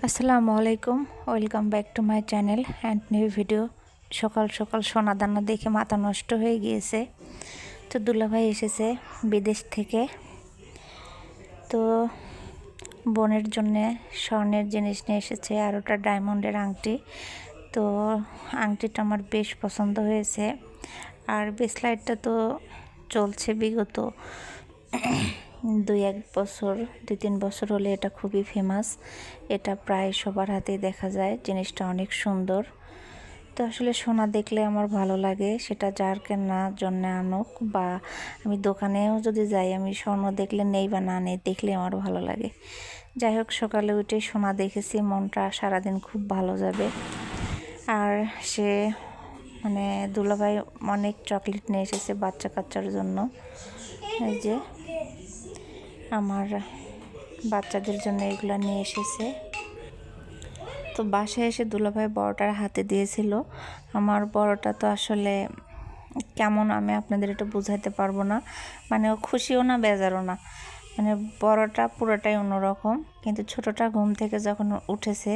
আসসালামু আলাইকুম, welcome back to my channel and new video. সকাল সকাল সোনা দানা দেখে মাথা নষ্ট হয়ে গিয়েছে। তো দুলাভাই এসেছে বিদেশ থেকে। তো বোনের জন্যে স্বর্ণের জিনিস নিয়ে এসেছে, আর ওটা ডায়মন্ডের আংটি। তো আংটিটা আমার বেশ পছন্দ হয়েছে। আর ব্রেসলাইটটা তো চলছে বিগত 2-3 বছর হলে এটা খুবই ফেমাস। এটা প্রায় সবার হাতেই দেখা যায়, জিনিসটা অনেক সুন্দর। তো আসলে সোনা দেখলে আমার ভালো লাগে, সেটা যার কেনার জন্য আনুক বা আমি দোকানেও যদি যাই, আমি স্বর্ণ দেখলে নেই বা না নেই, দেখলে আমার ভালো লাগে। যাই হোক, সকালে উঠে সোনা দেখেছি, মনটা সারাদিন খুব ভালো যাবে। আর সে দুলাভাই অনেক চকলেট নিয়ে এসেছে বাচ্চা কাচ্চার জন্য। এই যে আমার বাচ্চাদের জন্য এগুলো নিয়ে এসেছে। তো বাসায় এসে দুলাভাই বড়টার হাতে দিয়েছিল। আমার বড়টা তো আসলে কেমন, আমি আপনাদের এটা বোঝাতে পারবো না। ও খুশিও না বেজারও না। বড়টা পুরোটাই অন্যরকম, কিন্তু ছোটটা ঘুম থেকে যখন উঠেছে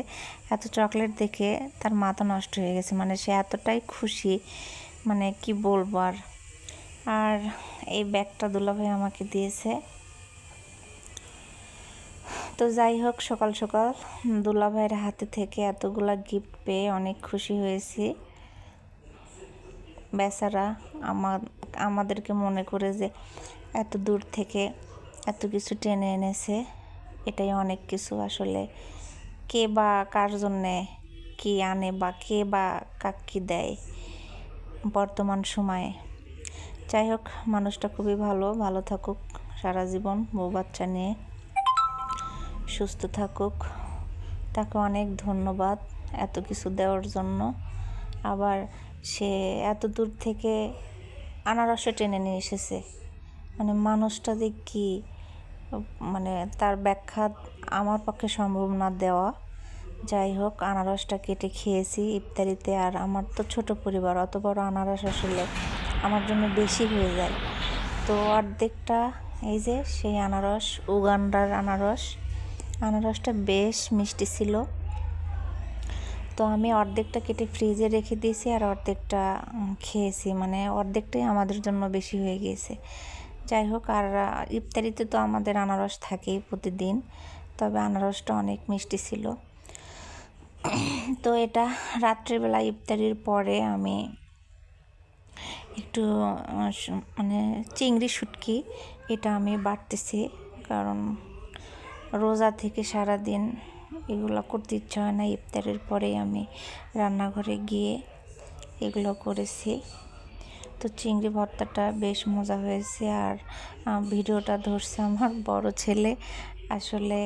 এত চকলেট দেখে তার মাথা নষ্ট হয়ে গেছে। সে এতটাই খুশি, কি বলবো আর। আর এই ব্যাগটা দুলাভাই আমাকে দিয়েছে। তো যাই হোক, সকাল সকাল দুলাভাইয়ের হাতে থেকে এতগুলা গিফট পেয়ে অনেক খুশি হয়েছি। বেচারা আমাদেরকে মনে করে যে এত দূর থেকে এত কিছু টেনে এনেছে, এটাই অনেক কিছু। আসলে কে বা কার জন্যে কি আনে বা কে বা কাকে দেয় বর্তমান সময়ে। যাই হোক, মানুষটা খুবই ভালো থাকুক সারা জীবন, বউ বাচ্চা নিয়ে সুস্থ থাকুক। তাকে অনেক ধন্যবাদ এত কিছু দেওয়ার জন্য। আবার সে এত দূর থেকে আনারসও টেনে নিয়ে এসেছে। মানুষটা যে কি, তার ব্যাখ্যা আমার পক্ষে সম্ভব না দেওয়া। যাই হোক, আনারসটা কেটে খেয়েছি ইফতারিতে। আর আমার তো ছোট পরিবার, অত বড় আনারস আসলে আমার জন্য বেশি হয়ে যায়। তো অর্ধেকটা, এই যে সেই আনারস, উগান্ডার আনারসটা বেশ মিষ্টি ছিল। তো আমি অর্ধেকটা কেটে ফ্রিজে রেখে দিয়েছি আর অর্ধেকটা খেয়েছি। অর্ধেকটাই আমাদের জন্য বেশি হয়ে গিয়েছে। যাই হোক, আর ইফতারিতে তো আমাদের আনারস থাকেই প্রতিদিন, তবে আনারসটা অনেক মিষ্টি ছিল। তো এটা রাত্রিবেলা ইফতারির পরে আমি একটু চিংড়ি শুটকি এটা আমি বাটতেছি, কারণ রোজা থেকে সারাদিন এগুলো করতে ইচ্ছা হয় না। ইফতারের পরেই আমি রান্নাঘরে গিয়ে এগুলো করেছি। তো চিংড়ি ভর্তাটা বেশ মজা হয়েছে। আর ভিডিওটা ধরছে আমার বড় ছেলে। আসলে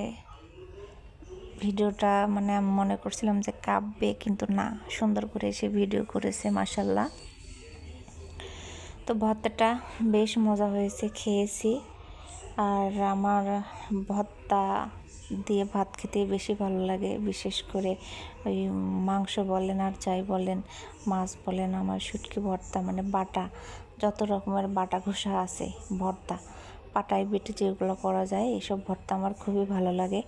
ভিডিওটা আমি মনে করছিলাম যে কাঁপবে, কিন্তু না, সুন্দর করে সে ভিডিও করেছে, মাশাল্লাহ। তো ভর্তাটা বেশ মজা হয়েছে, খেয়েছি। আর আমার ভর্তা দিয়ে ভাত খেতে বেশি ভালো লাগে, বিশেষ করে ওই মাংস বলেন আর যাই বলেন, মাছ বলেন, আমার শুটকি ভর্তা বাটা, যত রকমের বাটা ঘষা আছে ভর্তা, পাটায় বেটে যেগুলো করা যায়, এসব ভর্তা আমার খুবই ভালো লাগে।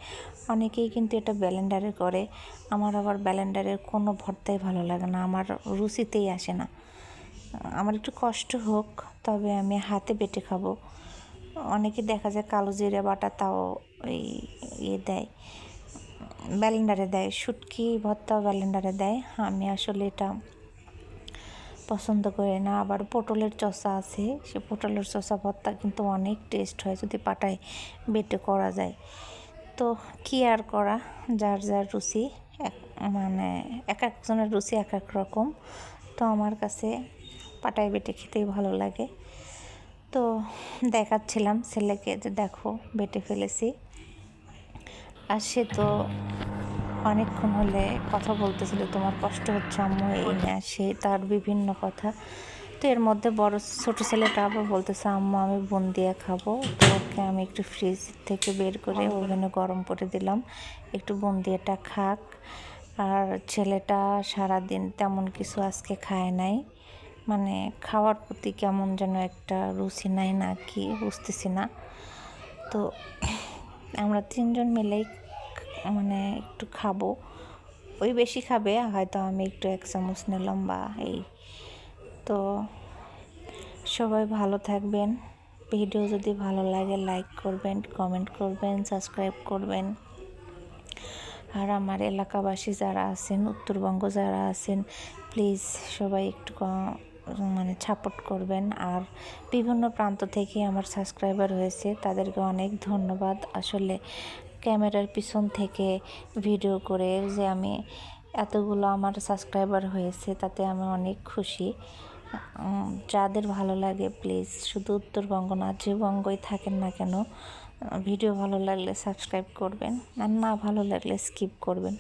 অনেকেই কিন্তু এটা ব্লেন্ডারে করে, আমার আবার ব্লেন্ডারের কোনো ভর্তাই ভালো লাগে না, আমার রুচিতেই আসে না। আমার একটু কষ্ট হোক, তবে আমি হাতে বেটে খাবো। অনেকে দেখা যায় কালো জিরে বাটা, তাও ওই দেয়, ব্লেন্ডারে দেয়, শুটকি ভর্তাও ব্লেন্ডারে দেয়। আমি আসলে এটা পছন্দ করি না। আবার পটলের চষা আছে, সে পটলের চষা ভর্তা কিন্তু অনেক টেস্ট হয় যদি পাটায় বেটে করা যায়। তো কি আর করা, যার যার রুচি, এক একজনের রুচি এক এক রকম। তো আমার কাছে পাটায় বেটে খেতেই ভালো লাগে। তো দেখাচ্ছিলাম ছেলেকে যে দেখো বেটে ফেলেছি। আর সে তো অনেকক্ষণ হলে কথা বলতেছিল, তোমার কষ্ট হচ্ছে আম্মু, এই না সে তার বিভিন্ন কথা। তো এর মধ্যে ছোট ছেলেটা আবার বলতেছে, আম্মু আমি বোন দিয়ে খাবো। তো ওকে আমি একটু ফ্রিজ থেকে বের করে ওভেনে গরম করে দিলাম, একটু বোন দিয়েটা খাক। আর ছেলেটা সারাদিন তেমন কিছু আজকে খায় নাই, খাওয়ার প্রতি কেমন যেন একটা রুচি নাই না কি বুঝতেছি না। তো আমরা তিনজন মিলেই মানে একটু খাবো, ওই বেশি খাবে হয়তো, আমি একটু 1 চামচ নিলাম বা এই। তো সবাই ভালো থাকবেন। ভিডিও যদি ভালো লাগে লাইক করবেন, কমেন্ট করবেন, সাবস্ক্রাইব করবেন। আর আমার এলাকাবাসী যারা আছেন, উত্তরবঙ্গ যারা আছেন, প্লিজ সবাই একটু মানে সাপোর্ট করবেন। আর বিভিন্ন প্রান্ত থেকে আমার সাবস্ক্রাইবার হয়েছে, তাদেরকে অনেক ধন্যবাদ। আসলে ক্যামেরার পিছন থেকে ভিডিও করে যে আমি এতগুলো আমার সাবস্ক্রাইবার হয়েছে, তাতে আমি অনেক খুশি। যাদের ভালো লাগে প্লিজ, শুধু উত্তরবঙ্গ না, যে বঙ্গই থাকেন না কেন, ভিডিও ভালো লাগলে সাবস্ক্রাইব করবেন, আর না ভালো লাগলে স্কিপ করবেন।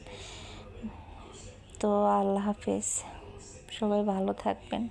তো আল্লাহ হাফেজ, সবাই ভালো থাকবেন।